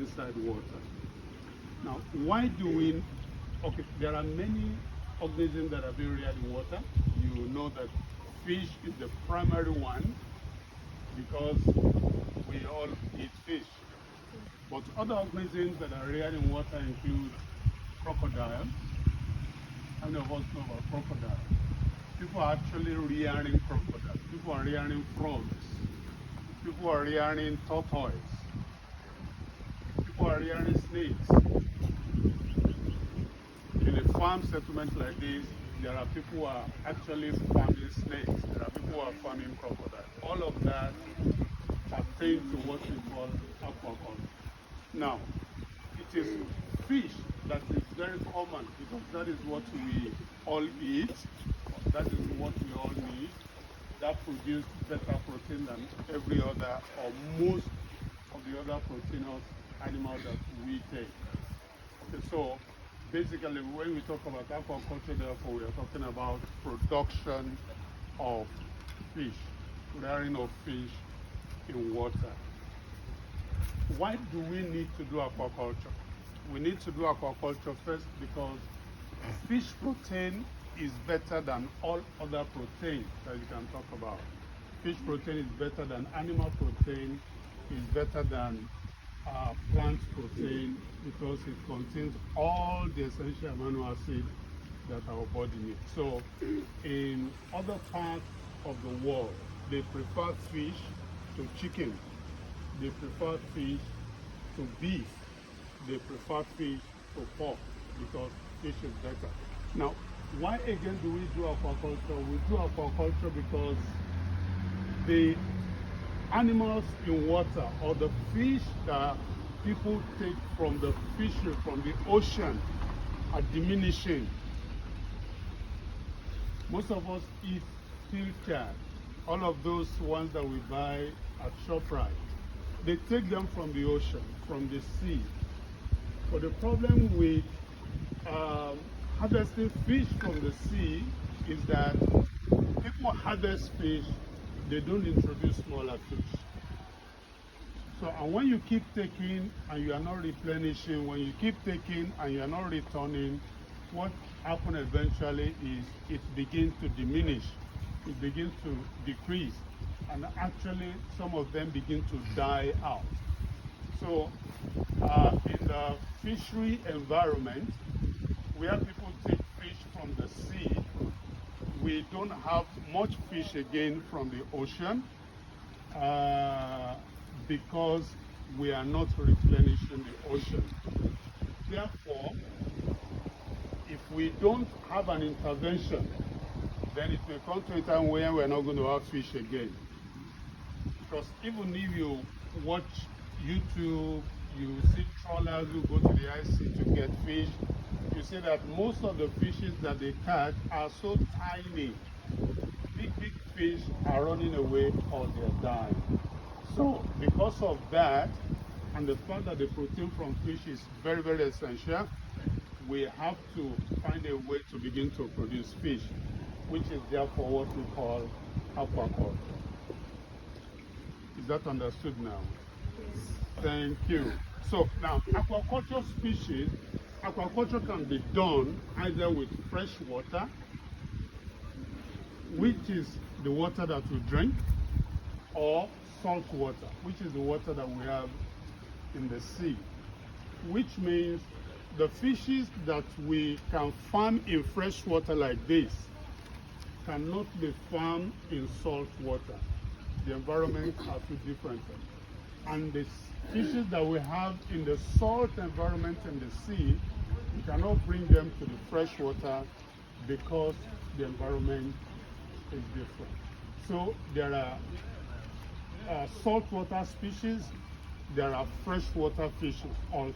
inside water. Now, why do we, okay, there are many organisms that are being reared in water. You know that fish is the primary one because we all eat fish. But other organisms that are reared in water include crocodiles. How many of us know about crocodiles? People are actually rearing crocodiles. People are rearing frogs. People are rearing tortoise. People are rearing snakes. In a farm settlement like this, there are people who are actually farming snakes. There are people who are farming crocodiles. All of that pertains to what we call aquaculture. Now, it is fish that is very common because that is what we all eat. That is what we all need. That produces better protein than every other or most of the other proteinous animals that we take. Okay, so basically, when we talk about aquaculture, therefore, we are talking about production of fish, rearing of fish in water. Why do we need to do aquaculture? We need to do aquaculture first because fish protein is better than all other protein that you can talk about. Fish protein is better than animal protein, is better than plant protein because it contains all the essential amino acids that our body needs. So in other parts of the world, they prefer fish to chicken. They prefer fish to beef. They prefer fish to pork because fish is better. Now, why again do we do aquaculture? We do aquaculture because the animals in water or the fish that people take from the fishery, from the ocean, are diminishing. Most of us eat pilchard, all of those ones that we buy at ShopRite. They take them from the ocean, from the sea. But the problem with harvesting fish from the sea is that people harvest fish, they don't introduce smaller fish. So, and when you keep taking and you are not replenishing, when you keep taking and you are not returning, what happens eventually is it begins to diminish, it begins to decrease, and actually some of them begin to die out. So, in the fishery environment, where people take fish from the sea, we don't have much fish again from the ocean because we are not replenishing the ocean. Therefore, if we don't have an intervention, then it may come to a time where we're not going to have fish again. Because even if you watch YouTube, you see trawlers who go to the high sea to get fish, you see that most of the fishes that they catch are so tiny. Big fish are running away or they're dying. So because of that, and the fact that the protein from fish is very, very essential, we have to find a way to begin to produce fish, which is therefore what we call aquaculture. Is that understood now? Yes. Thank you. So now, aquaculture species, aquaculture can be done either with fresh water, which is the water that we drink, or salt water, which is the water that we have in the sea, which means the fishes that we can farm in fresh water like this cannot be farmed in salt water. The environment are too different. And the fishes that we have in the salt environment in the sea, we cannot bring them to the fresh water because the environment is different. So there are saltwater species, there are freshwater fishes also.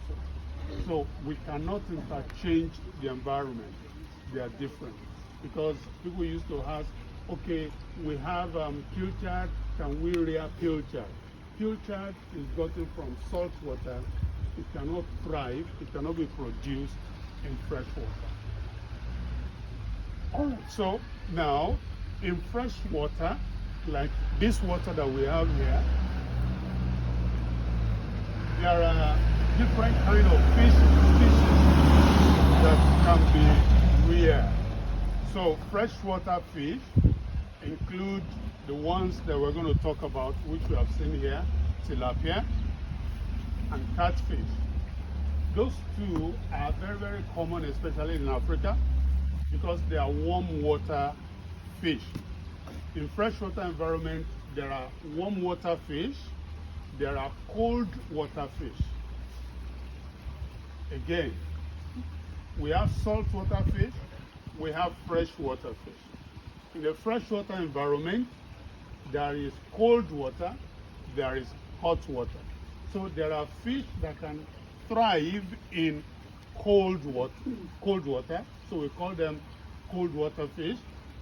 So we cannot interchange the environment. They are different. Because people used to ask, okay, we have pilchard, can we rear pilchard? Pilchard is gotten from salt water. It cannot thrive, it cannot be produced in fresh water. All right, so now in fresh water, like this water that we have here, there are different kind of fish species that can be reared. So freshwater fish include the ones that we're going to talk about, which we have seen here, tilapia and catfish. Those two are very, very common, especially in Africa, because they are warm water fish. In freshwater environment, there are warm water fish, there are cold water fish. Again, we have saltwater fish, we have freshwater fish. In the freshwater environment, there is cold water, there is hot water. So there are fish that can thrive in cold water, so we call them cold water fish.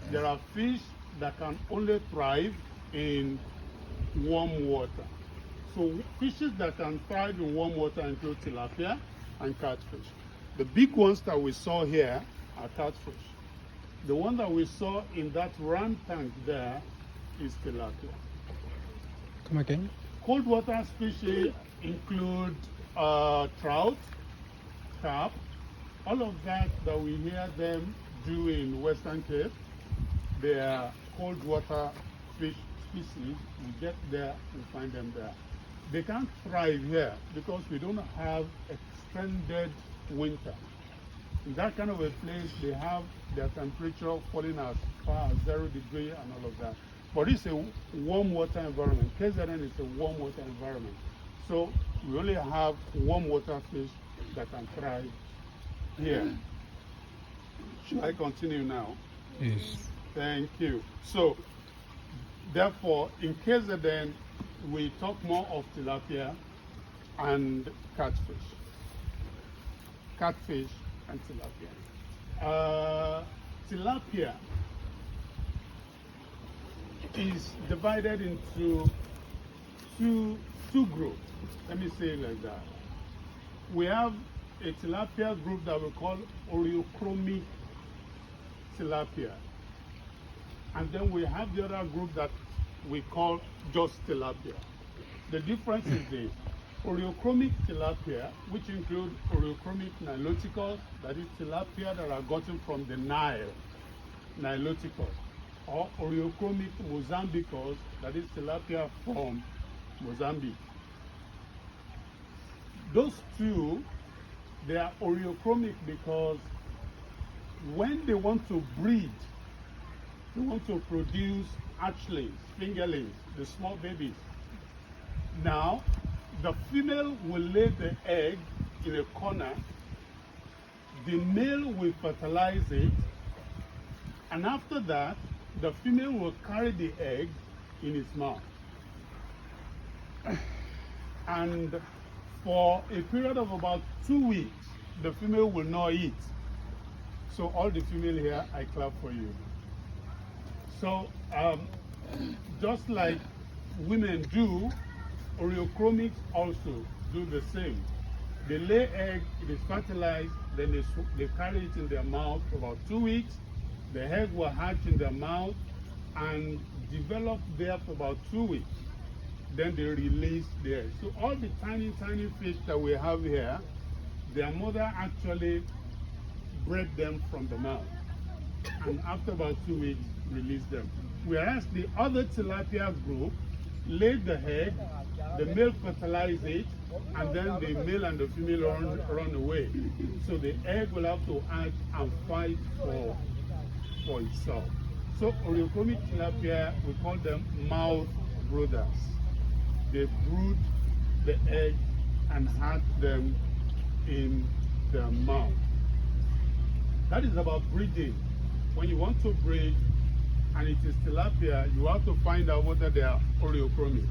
There are fish that can only thrive in warm water. So fishes that can thrive in warm water include tilapia and catfish. The big ones that we saw here are catfish. The one that we saw in that round tank there is tilapia. Come again? Cold water species include trout, carp, all of that we hear them do in Western Cape. They are cold water fish species. We get there, we find them there. They can't thrive here because we don't have extended winter. In that kind of a place, they have their temperature falling as far as 0 degrees and all of that. But it's a warm water environment. KZN is a warm water environment. So we only have warm water fish that can thrive here. Should I continue now? Yes. Thank you. So, therefore, in KZN, we talk more of tilapia and catfish. Catfish and tilapia. Tilapia is divided into two groups. Let me say it like that. We have a tilapia group that we call Oreochromic tilapia. And then we have the other group that we call just tilapia. The difference is this. Oreochromic tilapia, which include Oreochromic niloticus, that is tilapia that are gotten from the Nile, niloticus, or Oreochromic mozambicus, that is tilapia from Mozambique. Those two, they are Oreochromic because when they want to breed, they want to produce hatchlings, fingerlings, the small babies. Now, the female will lay the egg in a corner, the male will fertilize it, and after that, the female will carry the egg in its mouth. And for a period of about 2 weeks, the female will not eat. So all the female here, I clap for you. So just like women do, Oreochromics also do the same. They lay egg, it is fertilized, then they carry it in their mouth for about 2 weeks. The egg will hatch in their mouth and develop there for about 2 weeks. Then they release the egg. So all the tiny, tiny fish that we have here, their mother actually bred them from the mouth. And after about 2 weeks, release them. Whereas the other tilapia group laid the egg, the male fertilize it, and then the male and the female run away. So the egg will have to hatch and fight for itself. So Oreochromic tilapia, we call them mouth brooders. They brood the egg and hatch them in their mouth. That is about breeding. When you want to breed and it is tilapia, you have to find out whether they are Oreochromic.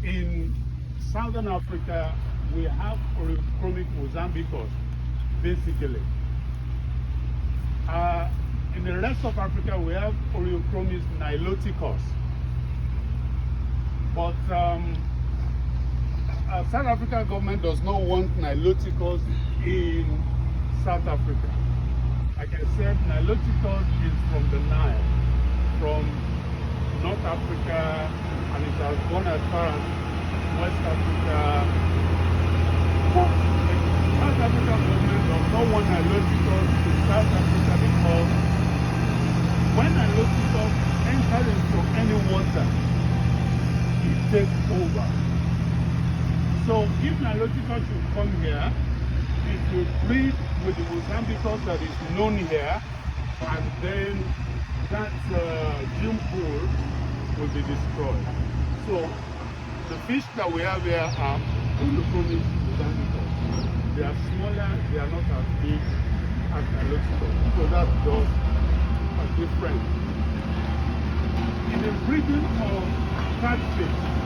In Southern Africa, we have Oreochromic mozambicus, basically. In the rest of Africa, we have Oreochromis niloticus. But South Africa government does not want niloticus in South Africa. Like I said, niloticus is from the Nile, from North Africa, and it has gone as far as West Africa. take over. So if Niloticus should come here, it will breed with the Mozambicus that is known here, and then that gene pool will be destroyed. So the fish that we have here are Unizulus Mozambicus. They are smaller, they are not as big as Niloticus. So that's just a difference. In the breeding of catfish,